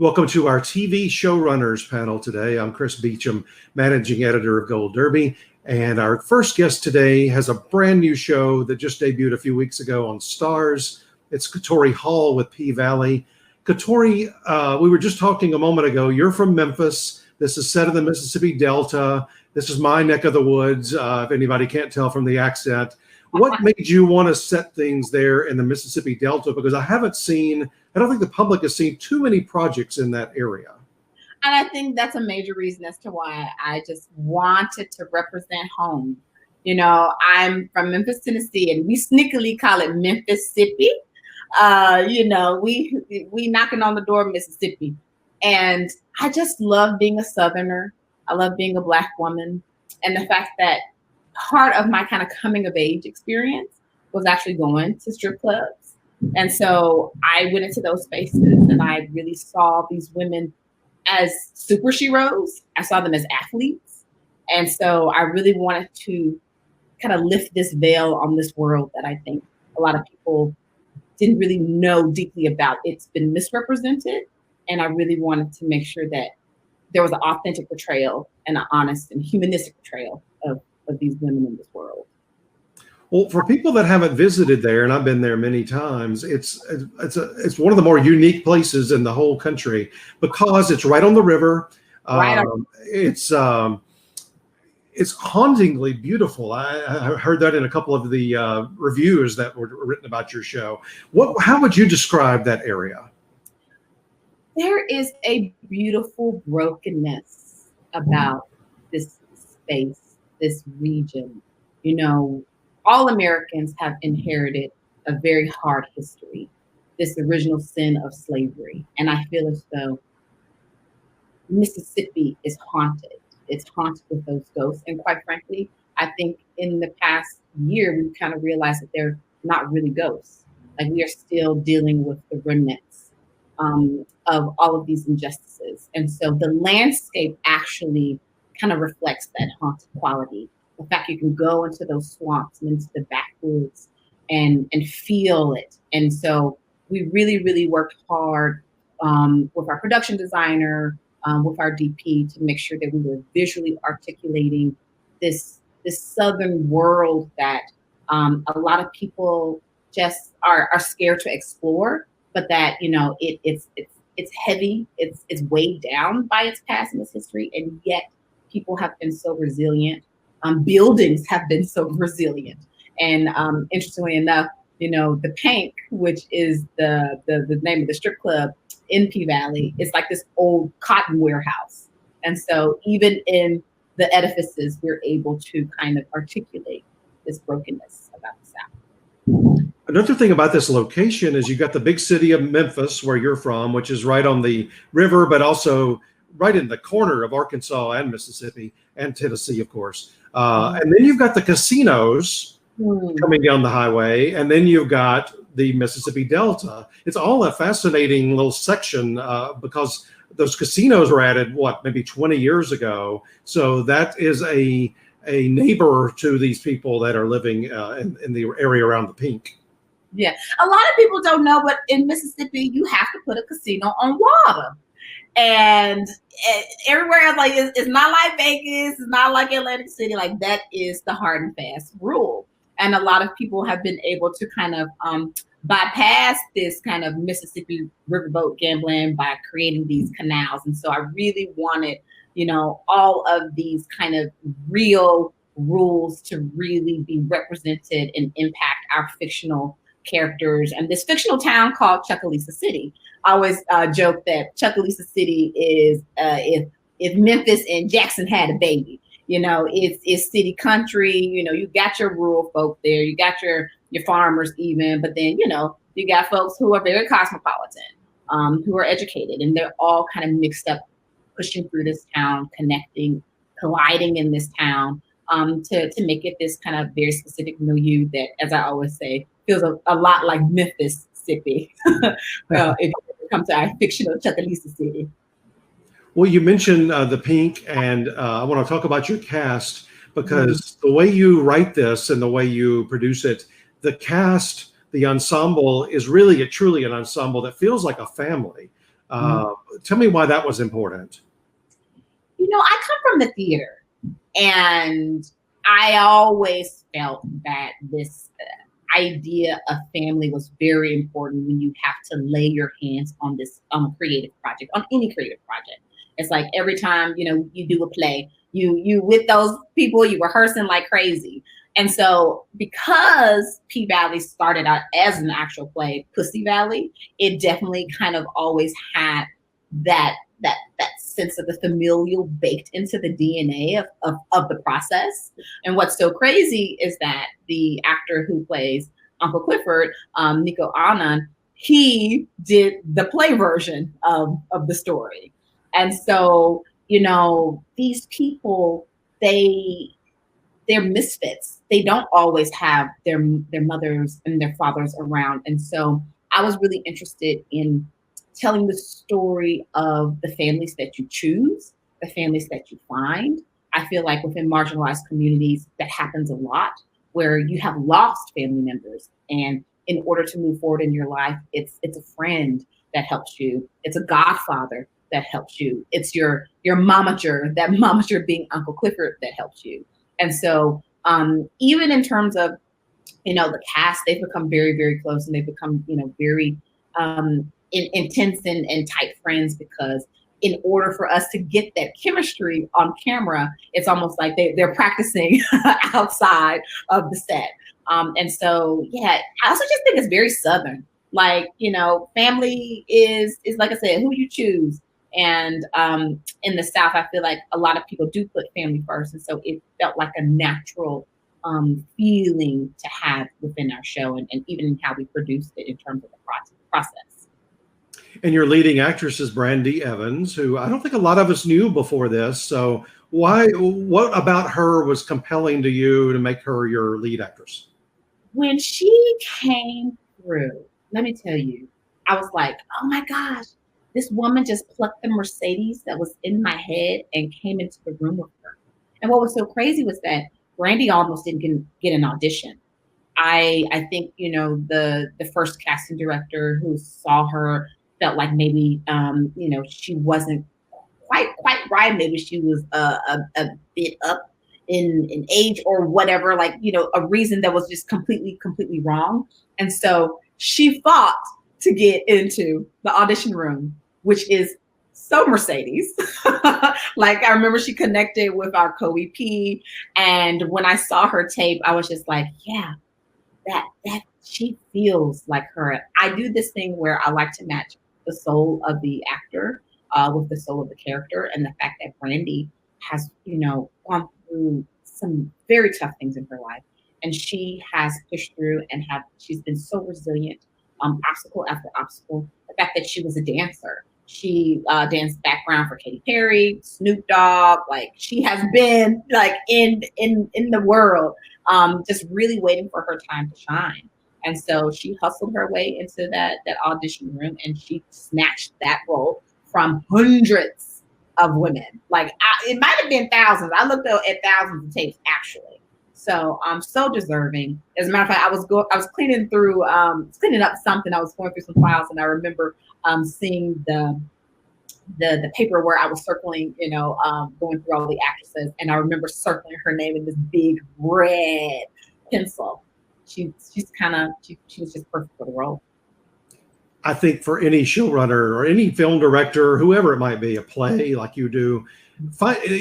Welcome to our TV showrunners panel today. I'm Chris Beachum, managing editor of Gold Derby. And our first guest today has a brand new show that just debuted a few weeks ago on Starz. It's Katori Hall with P-Valley. Katori, we were just talking a moment ago. You're from Memphis. This is set in the Mississippi Delta. This is my neck of the woods, if anybody can't tell from the accent. What made you want to set things there in the Mississippi Delta? Because I don't think the public has seen too many projects in that area. And I think that's a major reason as to why I just wanted to represent home. You know, I'm from Memphis, Tennessee, and we sneakily call it Memphis-sippy. We knocking on the door of Mississippi. And I just love being a Southerner. I love being a Black woman. And the fact that part of my kind of coming of age experience was actually going to strip clubs. And so I went into those spaces and I really saw these women as super sheroes. I saw them as athletes. And so I really wanted to kind of lift this veil on this world that I think a lot of people didn't really know deeply about. It's been misrepresented. And I really wanted to make sure that there was an authentic portrayal and an honest and humanistic portrayal of these women in this world. Well, for people that haven't visited there, and I've been there many times, it's one of the more unique places in the whole country because it's right on the river. It's hauntingly beautiful. I heard that in a couple of the reviews that were written about your show. How would you describe that area? There is a beautiful brokenness about this space, this region. You know, all Americans have inherited a very hard history, this original sin of slavery. And I feel as though Mississippi is haunted. It's haunted with those ghosts. And quite frankly, I think in the past year, we've kind of realized that they're not really ghosts. Like we are still dealing with the remnants of all of these injustices. And so the landscape actually kind of reflects that haunted quality. The fact you can go into those swamps and into the backwoods and feel it. And so we really, really worked hard with our production designer, with our DP to make sure that we were visually articulating this Southern world that a lot of people just are scared to explore, but that, you know, it's heavy, it's weighed down by its past and its history, and yet people have been so resilient. Buildings have been so resilient. And interestingly enough, you know, the Pink, which is the name of the strip club in P-Valley, it's like this old cotton warehouse. And so even in the edifices, we're able to kind of articulate this brokenness about the South. Another thing about this location is you got the big city of Memphis, where you're from, which is right on the river, but also right in the corner of Arkansas and Mississippi and Tennessee, of course. And then you've got the casinos coming down the highway, and then you've got the Mississippi Delta. It's all a fascinating little section because those casinos were added, maybe 20 years ago. So that is a neighbor to these people that are living in the area around the Pink. Yeah, a lot of people don't know, but in Mississippi, you have to put a casino on water. And everywhere else, like it's not like Vegas, it's not like Atlantic City. Like that is the hard and fast rule. And a lot of people have been able to kind of bypass this kind of Mississippi riverboat gambling by creating these canals. And so I really wanted, you know, all of these kind of real rules to really be represented and impact our fictional characters and this fictional town called Chucalissa City. I always joke that Chucalissa City is if Memphis and Jackson had a baby. You know, it's city country. You know, you got your rural folk there, you got your farmers even, but then, you know, you got folks who are very cosmopolitan, who are educated, and they're all kind of mixed up, pushing through this town, connecting, colliding in this town, to make it this kind of very specific milieu that, as I always say, feels a lot like Memphis-sippy if you come to our fictional Chucalissa City. Well, you mentioned the Pink, and I want to talk about your cast because the way you write this and the way you produce it, the cast, the ensemble is really truly an ensemble that feels like a family. Tell me why that was important. You know, I come from the theater, and I always felt that this idea of family was very important when you have to lay your hands on this creative project, on any creative project. It's like every time, you know, you do a play, you with those people, you rehearsing like crazy. And so because P Valley started out as an actual play, Pussy Valley, it definitely kind of always had that sense of the familial baked into the DNA of the process. And what's so crazy is that the actor who plays Uncle Clifford, Nico Anand, he did the play version of the story. And so, you know, these people, they're misfits. They don't always have their mothers and their fathers around. And so I was really interested in telling the story of the families that you choose, the families that you find. I feel like within marginalized communities, that happens a lot, where you have lost family members. And in order to move forward in your life, it's a friend that helps you. It's a godfather that helps you. It's your momager, that momager being Uncle Clifford, that helps you. And so even in terms of, you know, the cast, they've become very, very close, and they've become, you know, very intense and tight friends, because in order for us to get that chemistry on camera, it's almost like they're practicing outside of the set. And so, yeah, I also just think it's very Southern. Like, you know, family is like I said, who you choose. And in the South, I feel like a lot of people do put family first. And so it felt like a natural feeling to have within our show, and even in how we produced it in terms of the process. And your leading actress is Brandy Evans, who I don't think a lot of us knew before this. So what about her was compelling to you to make her your lead actress? When she came through, let me tell you, I was like, oh my gosh, this woman just plucked the Mercedes that was in my head and came into the room with her. And what was so crazy was that Brandy almost didn't get an audition. I think, you know, the first casting director who saw her felt like maybe, you know, she wasn't quite right. Maybe she was a bit up in age or whatever, like, you know, a reason that was just completely wrong. And so she fought to get into the audition room, which is so Mercedes. Like, I remember she connected with our co-EP, and when I saw her tape, I was just like, yeah, that she feels like her. I do this thing where I like to match the soul of the actor with the soul of the character, and the fact that Brandy has, you know, gone through some very tough things in her life, and she has pushed through and she's been so resilient, obstacle after obstacle. The fact that she was a dancer, she danced background for Katy Perry, Snoop Dogg, like she has been like in the world, just really waiting for her time to shine. And so she hustled her way into that audition room, and she snatched that role from hundreds of women. Like, it might have been thousands. I looked at thousands of tapes actually. So I'm so deserving. As a matter of fact, I was cleaning up something. I was going through some files, and I remember seeing the paper where I was circling, you know, going through all the actresses, and I remember circling her name in this big red pencil. She was just perfect for the role. I think for any showrunner or any film director, whoever it might be, a play like you do,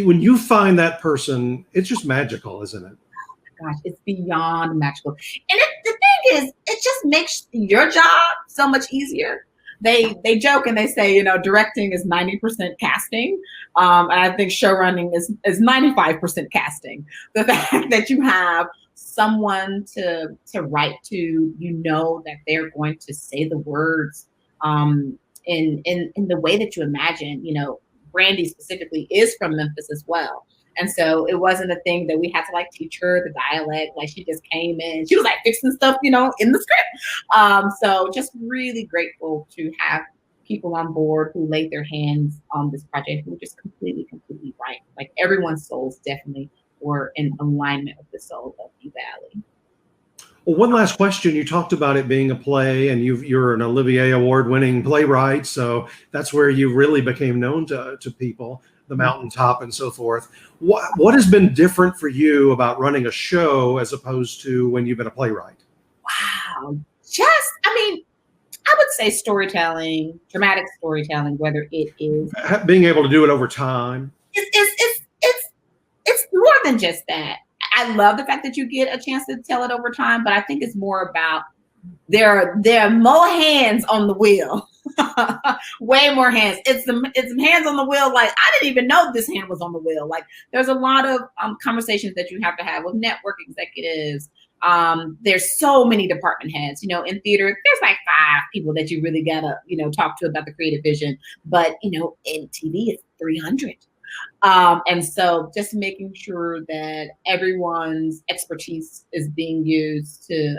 when you find that person, it's just magical, isn't it? Gosh, it's beyond magical. And the thing is, it just makes your job so much easier. They joke and they say, you know, directing is 90% casting. And I think showrunning is 95% casting. The fact that you have someone to write to, you know, that they're going to say the words in the way that you imagine. You know, Brandy specifically is from Memphis as well. And so it wasn't a thing that we had to like teach her the dialect. Like, she just came in, she was like fixing stuff, you know, in the script. So just really grateful to have people on board who laid their hands on this project, who were just completely right. Like, everyone's souls definitely were in alignment with the soul of P Valley. Well, one last question. You talked about it being a play, and you're an Olivier Award-winning playwright, so that's where you really became known to people, the mountaintop and so forth. What has been different for you about running a show as opposed to when you've been a playwright? Wow. I mean, I would say storytelling, dramatic storytelling, whether it is Being able to do it over time. It's more than just that. I love the fact that you get a chance to tell it over time, but I think it's more about there are more hands on the wheel. Way more hands. It's hands on the wheel. Like, I didn't even know this hand was on the wheel. Like, there's a lot of conversations that you have to have with network executives. There's so many department heads. You know, in theater, there's like 5 people that you really gotta, talk to about the creative vision. But in TV, it's 300. And so just making sure that everyone's expertise is being used to,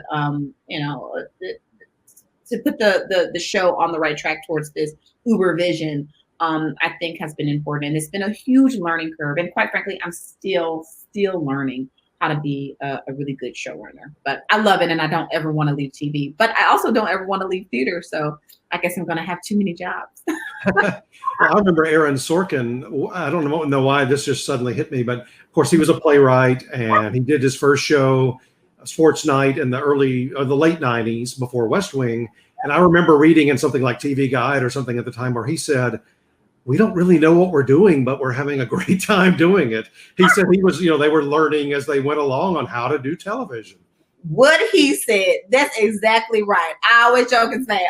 to put the show on the right track towards this Uber vision, I think has been important. And it's been a huge learning curve. And quite frankly, I'm still learning how to be a really good showrunner. But I love it, and I don't ever want to leave TV. But I also don't ever want to leave theater. So I guess I'm going to have too many jobs. Well, I remember Aaron Sorkin. I don't know why this just suddenly hit me, but of course he was a playwright, and he did his first show, Sports Night, in the late 90s before West Wing. And I remember reading in something like TV Guide or something at the time where he said, "We don't really know what we're doing, but we're having a great time doing it." He said he was, they were learning as they went along on how to do television. What he said, that's exactly right. I always joke and say,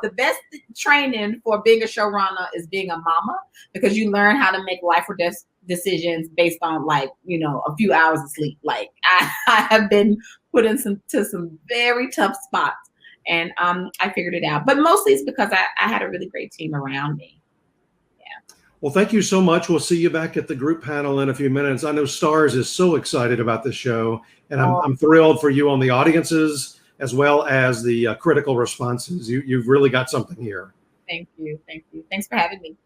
the best training for being a showrunner is being a mama, because you learn how to make life or death decisions based on, like, a few hours of sleep. Like, I have been put into some very tough spots, and I figured it out. But mostly it's because I had a really great team around me. Well, thank you so much. We'll see you back at the group panel in a few minutes. I know Starz is so excited about this show, and I'm thrilled for you on the audiences as well as the critical responses. You've really got something here. Thank you. Thanks for having me.